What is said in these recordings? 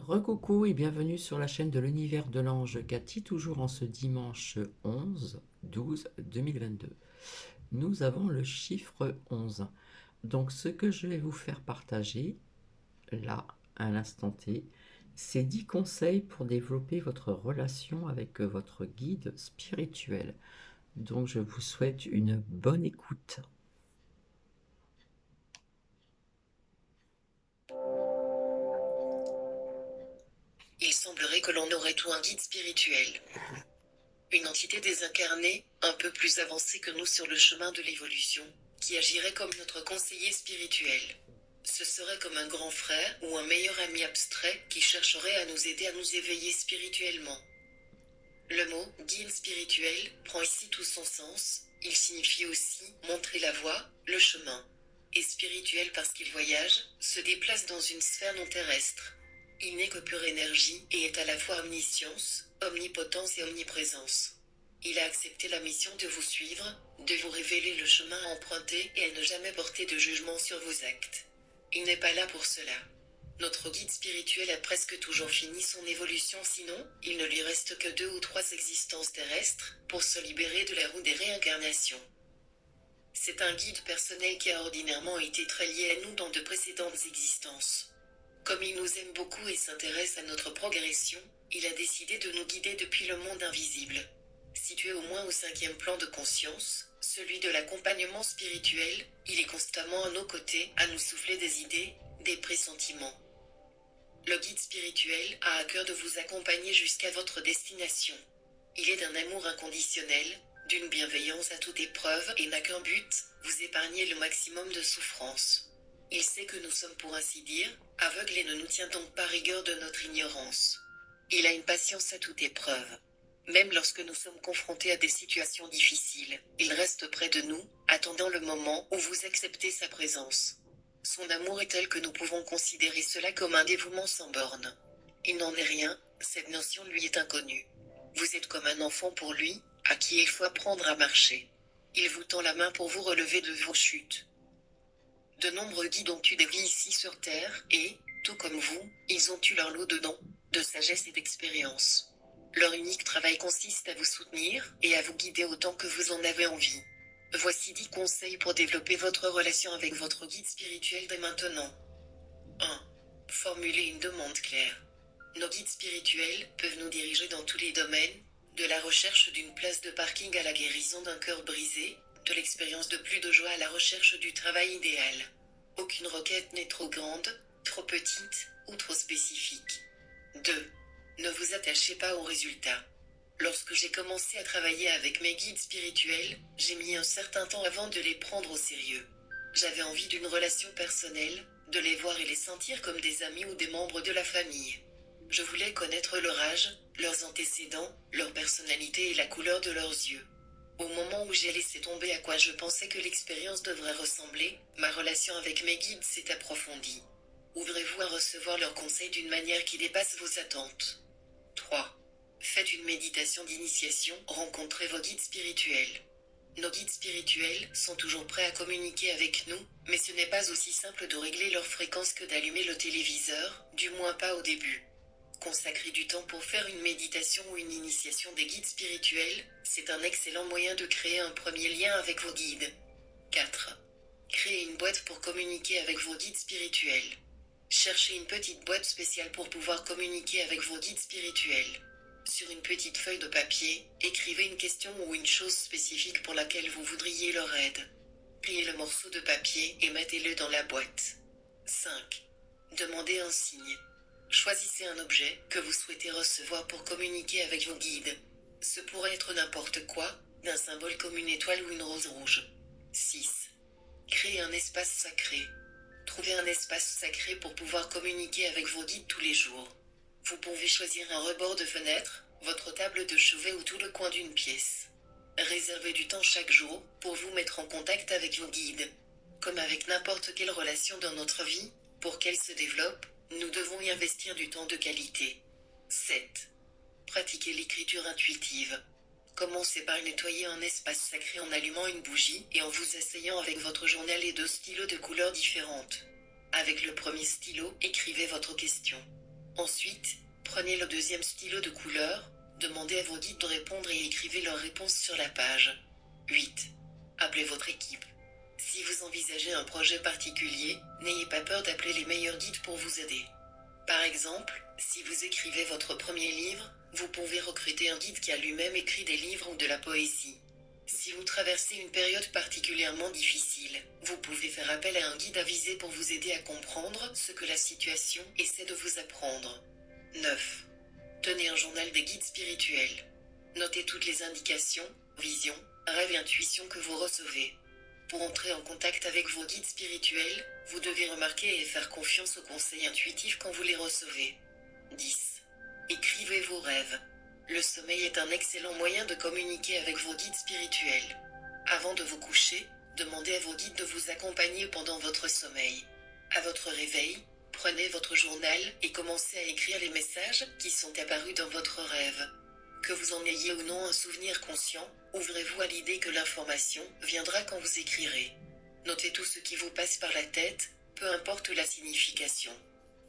Recoucou et bienvenue sur la chaîne de l'univers de l'ange Cathy, toujours en ce dimanche 11-12-2022. Nous avons le chiffre 11. Donc ce que je vais vous faire partager, là, à l'instant T, c'est 10 conseils pour développer votre relation avec votre guide spirituel. Donc je vous souhaite une bonne écoute. Il semblerait que l'on aurait tout un guide spirituel. Une entité désincarnée, un peu plus avancée que nous sur le chemin de l'évolution, qui agirait comme notre conseiller spirituel. Ce serait comme un grand frère ou un meilleur ami abstrait qui chercherait à nous aider à nous éveiller spirituellement. Le mot guide spirituel prend ici tout son sens, il signifie aussi montrer la voie, le chemin. Et spirituel parce qu'il voyage, se déplace dans une sphère non terrestre. Il n'est que pure énergie et est à la fois omniscience, omnipotence et omniprésence. Il a accepté la mission de vous suivre, de vous révéler le chemin à emprunter et à ne jamais porter de jugement sur vos actes. Il n'est pas là pour cela. Notre guide spirituel a presque toujours fini son évolution, sinon, il ne lui reste que 2 ou 3 existences terrestres, pour se libérer de la roue des réincarnations. C'est un guide personnel qui a ordinairement été très lié à nous dans de précédentes existences. Comme il nous aime beaucoup et s'intéresse à notre progression, il a décidé de nous guider depuis le monde invisible. Situé au moins au 5e plan de conscience, celui de l'accompagnement spirituel, il est constamment à nos côtés, à nous souffler des idées, des pressentiments. Le guide spirituel a à cœur de vous accompagner jusqu'à votre destination. Il est d'un amour inconditionnel, d'une bienveillance à toute épreuve et n'a qu'un but, vous épargner le maximum de souffrance. Il sait que nous sommes pour ainsi dire, aveugles et ne nous tient donc pas rigueur de notre ignorance. Il a une patience à toute épreuve. Même lorsque nous sommes confrontés à des situations difficiles, il reste près de nous, attendant le moment où vous acceptez sa présence. Son amour est tel que nous pouvons considérer cela comme un dévouement sans borne. Il n'en est rien, cette notion lui est inconnue. Vous êtes comme un enfant pour lui, à qui il faut apprendre à marcher. Il vous tend la main pour vous relever de vos chutes. De nombreux guides ont eu des vies ici sur Terre et, tout comme vous, ils ont eu leur lot de dons, de sagesse et d'expérience. Leur unique travail consiste à vous soutenir et à vous guider autant que vous en avez envie. Voici 10 conseils pour développer votre relation avec votre guide spirituel dès maintenant. 1. Formulez une demande claire. Nos guides spirituels peuvent nous diriger dans tous les domaines, de la recherche d'une place de parking à la guérison d'un cœur brisé, de l'expérience de plus de joie à la recherche du travail idéal. Aucune requête n'est trop grande, trop petite ou trop spécifique. 2. Ne vous attachez pas aux résultats. Lorsque j'ai commencé à travailler avec mes guides spirituels, j'ai mis un certain temps avant de les prendre au sérieux. J'avais envie d'une relation personnelle, de les voir et les sentir comme des amis ou des membres de la famille. Je voulais connaître leur âge, leurs antécédents, leur personnalité et la couleur de leurs yeux. Au moment où j'ai laissé tomber à quoi je pensais que l'expérience devrait ressembler, ma relation avec mes guides s'est approfondie. Ouvrez-vous à recevoir leurs conseils d'une manière qui dépasse vos attentes. 3. Faites une méditation d'initiation, rencontrez vos guides spirituels. Nos guides spirituels sont toujours prêts à communiquer avec nous, mais ce n'est pas aussi simple de régler leur fréquence que d'allumer le téléviseur, du moins pas au début. Consacrer du temps pour faire une méditation ou une initiation des guides spirituels, c'est un excellent moyen de créer un premier lien avec vos guides. 4. Créez une boîte pour communiquer avec vos guides spirituels. Cherchez une petite boîte spéciale pour pouvoir communiquer avec vos guides spirituels. Sur une petite feuille de papier, écrivez une question ou une chose spécifique pour laquelle vous voudriez leur aide. Pliez le morceau de papier et mettez-le dans la boîte. 5. Demandez un signe. Choisissez un objet que vous souhaitez recevoir pour communiquer avec vos guides. Ce pourrait être n'importe quoi, d'un symbole comme une étoile ou une rose rouge. 6. Créez un espace sacré. Trouvez un espace sacré pour pouvoir communiquer avec vos guides tous les jours. Vous pouvez choisir un rebord de fenêtre, votre table de chevet ou tout le coin d'une pièce. Réservez du temps chaque jour pour vous mettre en contact avec vos guides. Comme avec n'importe quelle relation dans notre vie, pour qu'elle se développe, nous devons y investir du temps de qualité. 7. Pratiquez l'écriture intuitive. Commencez par nettoyer un espace sacré en allumant une bougie et en vous asseyant avec votre journal et 2 stylos de couleurs différentes. Avec le premier stylo, écrivez votre question. Ensuite, prenez le deuxième stylo de couleur, demandez à vos guides de répondre et écrivez leurs réponses sur la page. 8. Appelez votre équipe. Si vous envisagez un projet particulier, n'ayez pas peur d'appeler les meilleurs guides pour vous aider. Par exemple, si vous écrivez votre premier livre, vous pouvez recruter un guide qui a lui-même écrit des livres ou de la poésie. Si vous traversez une période particulièrement difficile, vous pouvez faire appel à un guide avisé pour vous aider à comprendre ce que la situation essaie de vous apprendre. 9. Tenez un journal des guides spirituels. Notez toutes les indications, visions, rêves et intuitions que vous recevez. Pour entrer en contact avec vos guides spirituels, vous devez remarquer et faire confiance aux conseils intuitifs quand vous les recevez. 10. Écrivez vos rêves. Le sommeil est un excellent moyen de communiquer avec vos guides spirituels. Avant de vous coucher, demandez à vos guides de vous accompagner pendant votre sommeil. À votre réveil, prenez votre journal et commencez à écrire les messages qui sont apparus dans votre rêve. Que vous en ayez ou non un souvenir conscient, ouvrez-vous à l'idée que l'information viendra quand vous écrirez. Notez tout ce qui vous passe par la tête, peu importe la signification.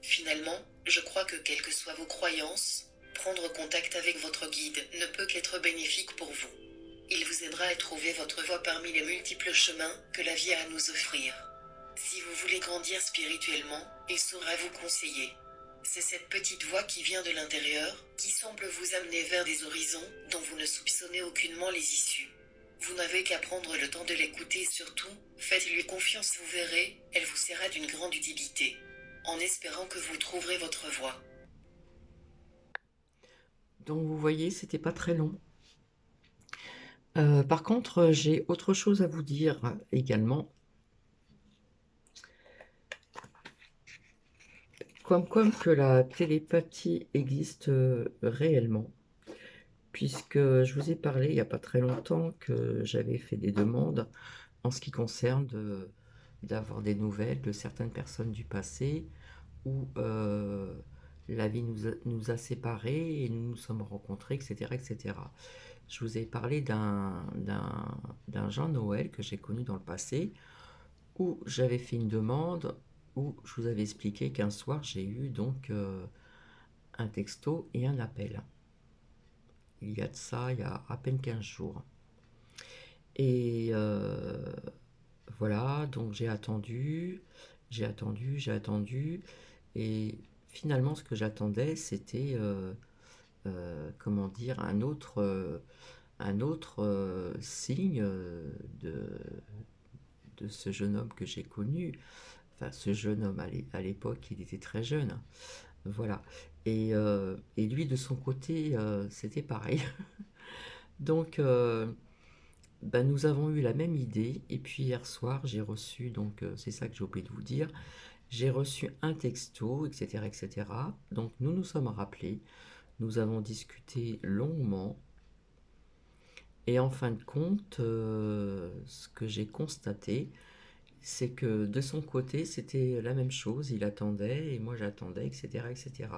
Finalement, je crois que quelles que soient vos croyances, prendre contact avec votre guide ne peut qu'être bénéfique pour vous. Il vous aidera à trouver votre voie parmi les multiples chemins que la vie a à nous offrir. Si vous voulez grandir spirituellement, il saura vous conseiller. C'est cette petite voix qui vient de l'intérieur, qui semble vous amener vers des horizons dont vous ne soupçonnez aucunement les issues. Vous n'avez qu'à prendre le temps de l'écouter et surtout, faites-lui confiance, vous verrez, elle vous sera d'une grande utilité. En espérant que vous trouverez votre voie. Donc vous voyez, c'était pas très long. Par contre, j'ai autre chose à vous dire également. Comme que la télépathie existe réellement. Puisque je vous ai parlé il n'y a pas très longtemps que j'avais fait des demandes en ce qui concerne d'avoir des nouvelles de certaines personnes du passé où la vie nous a séparés et nous nous sommes rencontrés, etc., etc. Je vous ai parlé d'un Jean-Noël que j'ai connu dans le passé où j'avais fait une demande où je vous avais expliqué qu'un soir j'ai eu donc un texto et un appel. Il y a de ça, il y a à peine 15 jours. Et voilà, donc j'ai attendu, et finalement ce que j'attendais, c'était, comment dire, un autre signe de ce jeune homme que j'ai connu. Enfin, ce jeune homme, à l'époque, il était très jeune. Voilà. Et lui, de son côté, c'était pareil. Donc, ben, nous avons eu la même idée. Et puis hier soir, j'ai reçu, donc c'est ça que j'ai oublié de vous dire, j'ai reçu un texto, etc., etc. Donc nous nous sommes rappelés, nous avons discuté longuement. Et en fin de compte, ce que j'ai constaté, c'est que de son côté, c'était la même chose. Il attendait et moi j'attendais, etc., etc.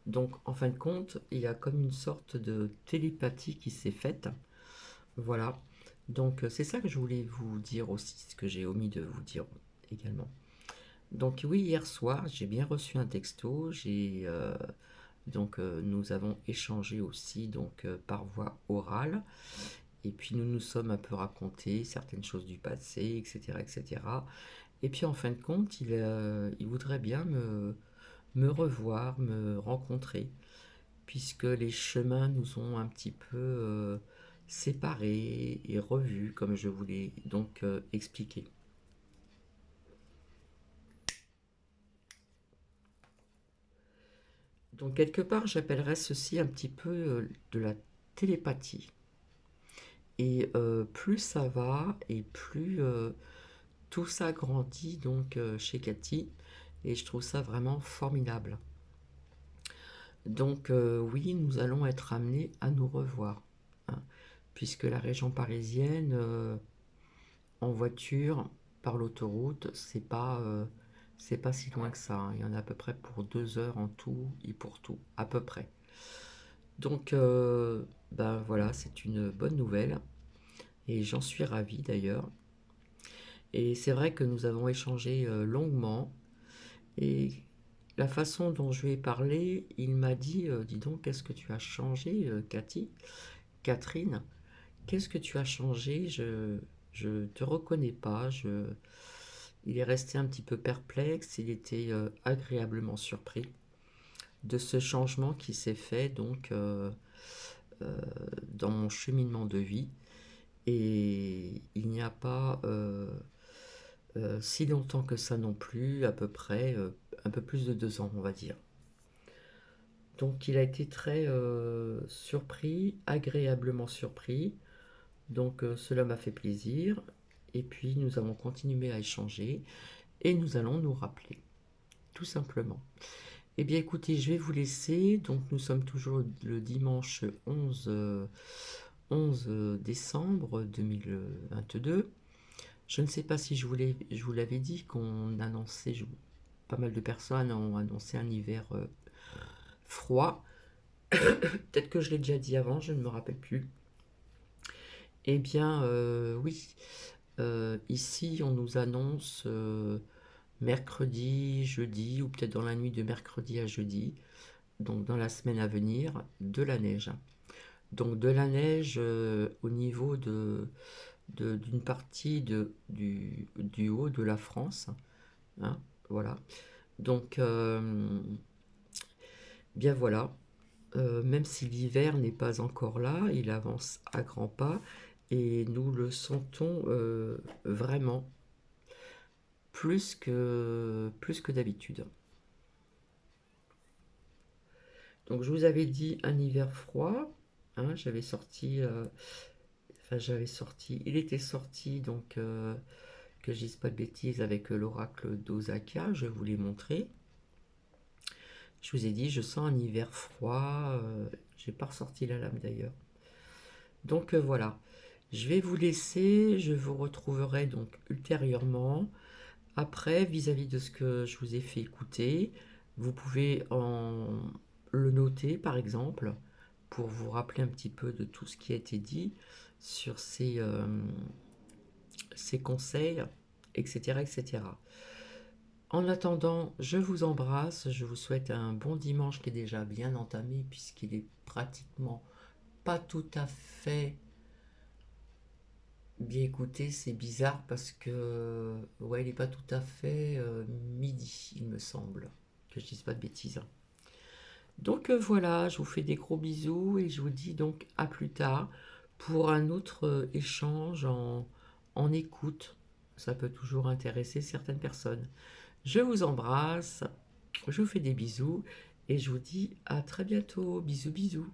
Donc en fin de compte, il y a comme une sorte de télépathie qui s'est faite. Voilà. Donc c'est ça que je voulais vous dire aussi, ce que j'ai omis de vous dire également. Donc oui, hier soir, j'ai bien reçu un texto. Nous avons échangé aussi donc par voie orale. Et puis nous nous sommes un peu raconté certaines choses du passé, etc., etc. Et puis en fin de compte, il voudrait bien me revoir, me rencontrer, puisque les chemins nous ont un petit peu séparés et revus, comme je vous l'ai donc expliqué. Donc quelque part, j'appellerais ceci un petit peu de la télépathie. Et plus ça va, et plus tout ça grandit donc chez Cathy, et je trouve ça vraiment formidable. Donc oui, nous allons être amenés à nous revoir, hein, puisque la région parisienne, en voiture, par l'autoroute, c'est pas si loin que ça, hein. Il y en a à peu près pour 2 heures en tout et pour tout, à peu près. Donc ben voilà, c'est une bonne nouvelle, et j'en suis ravie d'ailleurs. Et c'est vrai que nous avons échangé longuement, et la façon dont je lui ai parlé, il m'a dit, dis donc, qu'est-ce que tu as changé, Catherine, qu'est-ce que tu as changé? Je te reconnais pas. Il est resté un petit peu perplexe, il était agréablement surpris de ce changement qui s'est fait donc euh, dans mon cheminement de vie. Et il n'y a pas si longtemps que ça non plus, à peu près un peu plus de 2 ans, on va dire. Donc il a été très surpris, agréablement surpris. Donc cela m'a fait plaisir. Et puis nous avons continué à échanger et nous allons nous rappeler, tout simplement. Eh bien écoutez, je vais vous laisser. Donc nous sommes toujours le dimanche 11 décembre 2022. Je ne sais pas si je vous l'avais dit qu'on annonçait, pas mal de personnes ont annoncé un hiver froid. Peut-être que je l'ai déjà dit avant, je ne me rappelle plus. Eh bien, oui. Ici, on nous annonce mercredi, jeudi, ou peut-être dans la nuit de mercredi à jeudi, donc dans la semaine à venir, de la neige. Donc de la neige au niveau d'une partie du haut de la France. Hein, voilà. Donc, bien voilà. Même si l'hiver n'est pas encore là, il avance à grands pas et nous le sentons vraiment plus que d'habitude. Donc je vous avais dit un hiver froid, hein, j'avais sorti, il était sorti donc que je dise pas de bêtises avec l'oracle d'Osaka, je vous l'ai montré. Je vous ai dit, je sens un hiver froid, j'ai pas ressorti la lame d'ailleurs. Donc voilà, je vais vous laisser, je vous retrouverai donc ultérieurement. Après, vis-à-vis de ce que je vous ai fait écouter, vous pouvez le noter par exemple, pour vous rappeler un petit peu de tout ce qui a été dit sur ces conseils, etc., etc. En attendant, je vous embrasse, je vous souhaite un bon dimanche qui est déjà bien entamé puisqu'il est pratiquement pas tout à fait bien écouté, c'est bizarre parce que ouais, il n'est pas tout à fait midi, il me semble, que je dise pas de bêtises. Donc voilà, je vous fais des gros bisous et je vous dis donc à plus tard pour un autre échange en écoute. Ça peut toujours intéresser certaines personnes. Je vous embrasse, je vous fais des bisous et je vous dis à très bientôt. Bisous bisous.